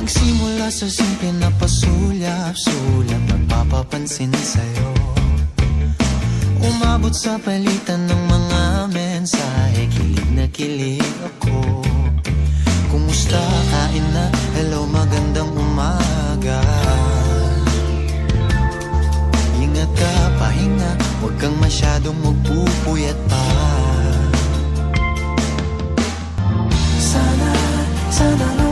Nagsimula sa simple na pasulyap-sulyap, nagpapapansin sa'yo. Umabot sa palitan ng mga mensahe, kilig na kilig ako. Kumusta, kain na, hello, magandang umaga. Ingat ka, pahinga, huwag kang masyadong magpupuyat pa. Sana